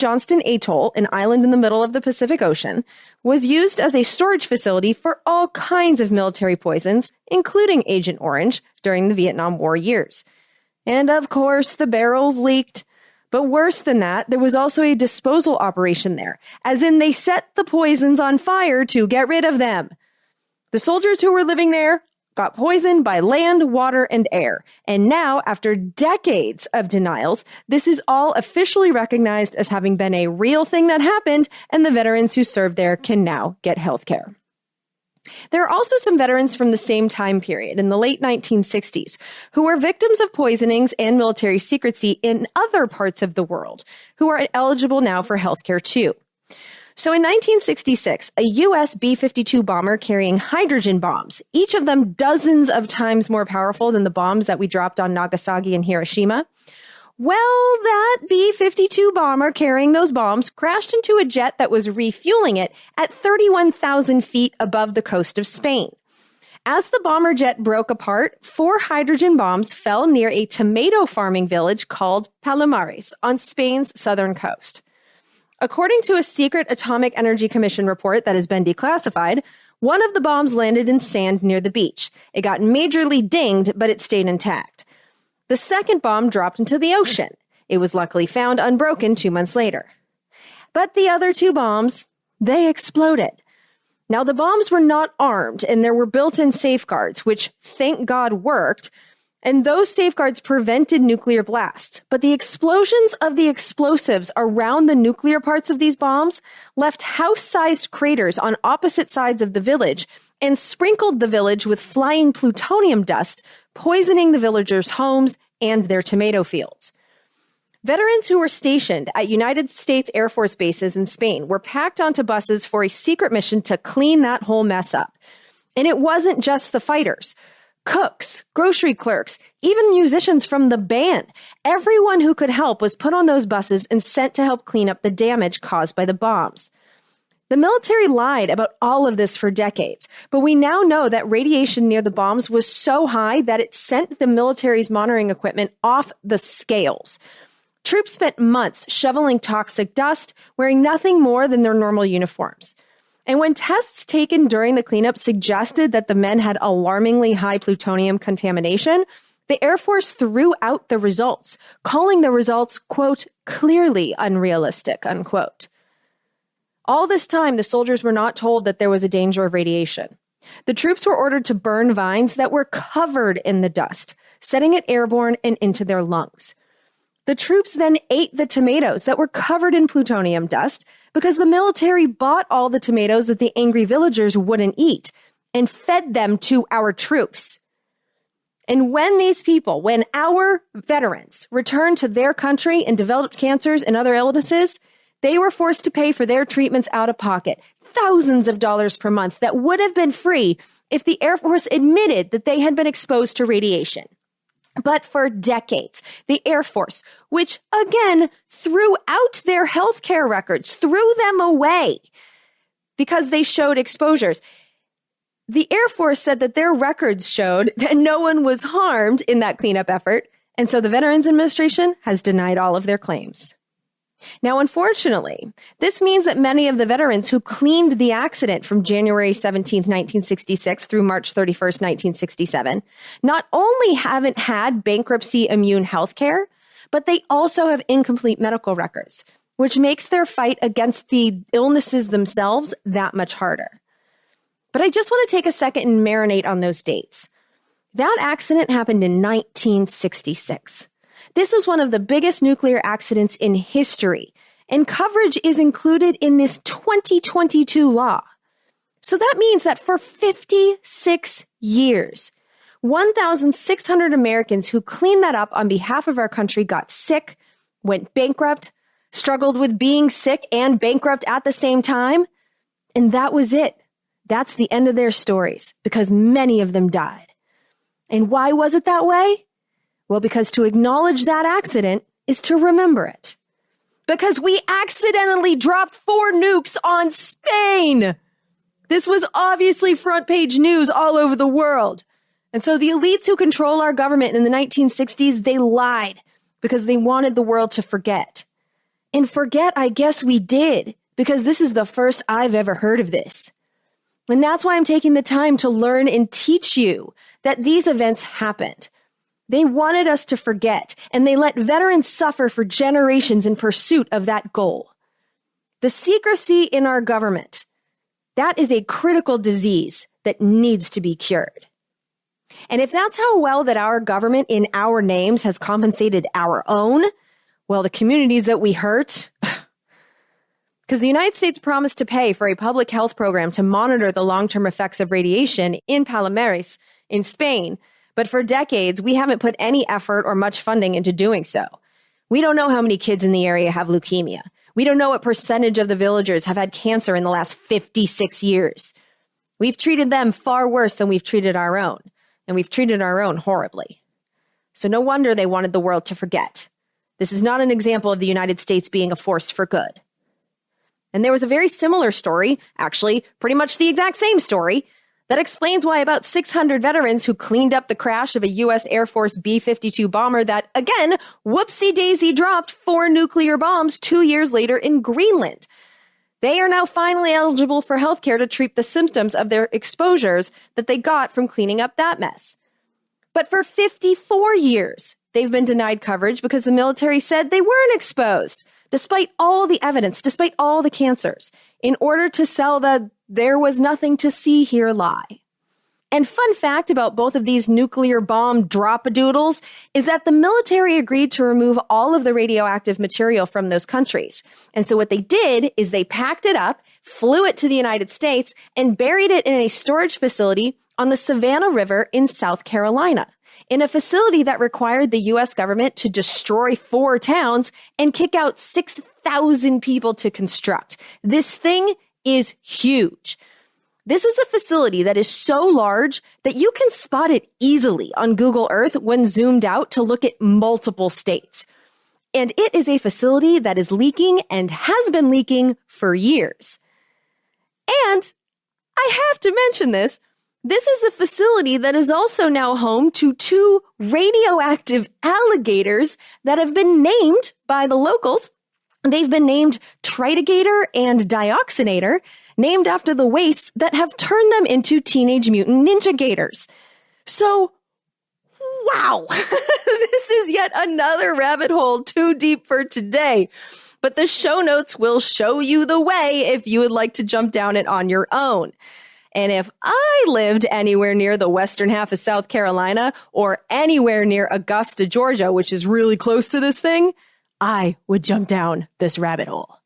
Johnston Atoll, an island in the middle of the Pacific Ocean, was used as a storage facility for all kinds of military poisons, including Agent Orange, during the Vietnam War years. And of course, the barrels leaked. But worse than that, there was also a disposal operation there, as in they set the poisons on fire to get rid of them. The soldiers who were living there got poisoned by land, water, and air. And now, after decades of denials, this is all officially recognized as having been a real thing that happened, and the veterans who served there can now get health care. There are also some veterans from the same time period, in the late 1960s, who were victims of poisonings and military secrecy in other parts of the world, who are eligible now for health care too. So in 1966, a U.S. B-52 bomber carrying hydrogen bombs, each of them dozens of times more powerful than the bombs that we dropped on Nagasaki and Hiroshima. Well, that B-52 bomber carrying those bombs crashed into a jet that was refueling it at 31,000 feet above the coast of Spain. As the bomber jet broke apart, 4 hydrogen bombs fell near a tomato farming village called Palomares on Spain's southern coast. According to a secret Atomic Energy Commission report that has been declassified, one of the bombs landed in sand near the beach. It got majorly dinged, but it stayed intact. The second bomb dropped into the ocean. It was luckily found unbroken 2 months later. But the other 2 bombs, they exploded. Now, the bombs were not armed, and there were built-in safeguards, which, thank God, worked, and those safeguards prevented nuclear blasts. But the explosions of the explosives around the nuclear parts of these bombs left house-sized craters on opposite sides of the village and sprinkled the village with flying plutonium dust, poisoning the villagers' homes and their tomato fields. Veterans who were stationed at United States Air Force bases in Spain were packed onto buses for a secret mission to clean that whole mess up. And it wasn't just the fighters. Cooks, grocery clerks, even musicians from the band. Everyone who could help was put on those buses and sent to help clean up the damage caused by the bombs. The military lied about all of this for decades, but we now know that radiation near the bombs was so high that it sent the military's monitoring equipment off the scales. Troops spent months shoveling toxic dust, wearing nothing more than their normal uniforms. And when tests taken during the cleanup suggested that the men had alarmingly high plutonium contamination, the Air Force threw out the results, calling the results, quote, clearly unrealistic, unquote. All this time, the soldiers were not told that there was a danger of radiation. The troops were ordered to burn vines that were covered in the dust, setting it airborne and into their lungs. The troops then ate the tomatoes that were covered in plutonium dust because the military bought all the tomatoes that the angry villagers wouldn't eat and fed them to our troops. And when our veterans returned to their country and developed cancers and other illnesses, they were forced to pay for their treatments out of pocket, thousands of dollars per month that would have been free if the Air Force admitted that they had been exposed to radiation. But for decades, the Air Force, which again threw out their healthcare records, threw them away because they showed exposures. The Air Force said that their records showed that no one was harmed in that cleanup effort, and so the Veterans Administration has denied all of their claims. Now, unfortunately, this means that many of the veterans who cleaned the accident from January 17, 1966 through March 31st, 1967, not only haven't had bankruptcy immune health care, but they also have incomplete medical records, which makes their fight against the illnesses themselves that much harder. But I just want to take a second and marinate on those dates. That accident happened in 1966. This is one of the biggest nuclear accidents in history, and coverage is included in this 2022 law. So that means that for 56 years, 1,600 Americans who cleaned that up on behalf of our country got sick, went bankrupt, struggled with being sick and bankrupt at the same time, and that was it. That's the end of their stories, because many of them died. And why was it that way? Well, because to acknowledge that accident is to remember it. Because we accidentally dropped 4 nukes on Spain. This was obviously front page news all over the world. And so the elites who control our government in the 1960s, they lied because they wanted the world to forget. And forget, I guess we did, because this is the first I've ever heard of this. And that's why I'm taking the time to learn and teach you that these events happened. They wanted us to forget, and they let veterans suffer for generations in pursuit of that goal. The secrecy in our government, that is a critical disease that needs to be cured. And if that's how well that our government in our names has compensated our own, well, the communities that we hurt, because the United States promised to pay for a public health program to monitor the long-term effects of radiation in Palomares, in Spain, but for decades, we haven't put any effort or much funding into doing so. We don't know how many kids in the area have leukemia. We don't know what percentage of the villagers have had cancer in the last 56 years. We've treated them far worse than we've treated our own, and we've treated our own horribly. So no wonder they wanted the world to forget. This is not an example of the United States being a force for good. And there was a very similar story, actually pretty much the exact same story, that explains why about 600 veterans who cleaned up the crash of a U.S. Air Force B-52 bomber that, again, whoopsie-daisy dropped 4 nuclear bombs 2 years later in Greenland. They are now finally eligible for healthcare to treat the symptoms of their exposures that they got from cleaning up that mess. But for 54 years, they've been denied coverage because the military said they weren't exposed, despite all the evidence, despite all the cancers, in order to sell the "there was nothing to see here" lie. And fun fact about both of these nuclear bomb drop-a-doodles is that the military agreed to remove all of the radioactive material from those countries. And so what they did is they packed it up, flew it to the United States, and buried it in a storage facility on the Savannah River in South Carolina, in a facility that required the U.S. government to destroy 4 towns and kick out 6,000 people to construct. This thing is huge. This is a facility that is so large that you can spot it easily on Google Earth when zoomed out to look at multiple states. And it is a facility that is leaking and has been leaking for years. And I have to mention this. This is a facility that is also now home to 2 radioactive alligators that have been named by the locals. They've been named Tritigator and Dioxinator, named after the wastes that have turned them into Teenage Mutant Ninja Gators. So, wow, this is yet another rabbit hole too deep for today. But the show notes will show you the way if you would like to jump down it on your own. And if I lived anywhere near the western half of South Carolina or anywhere near Augusta, Georgia, which is really close to this thing, I would jump down this rabbit hole.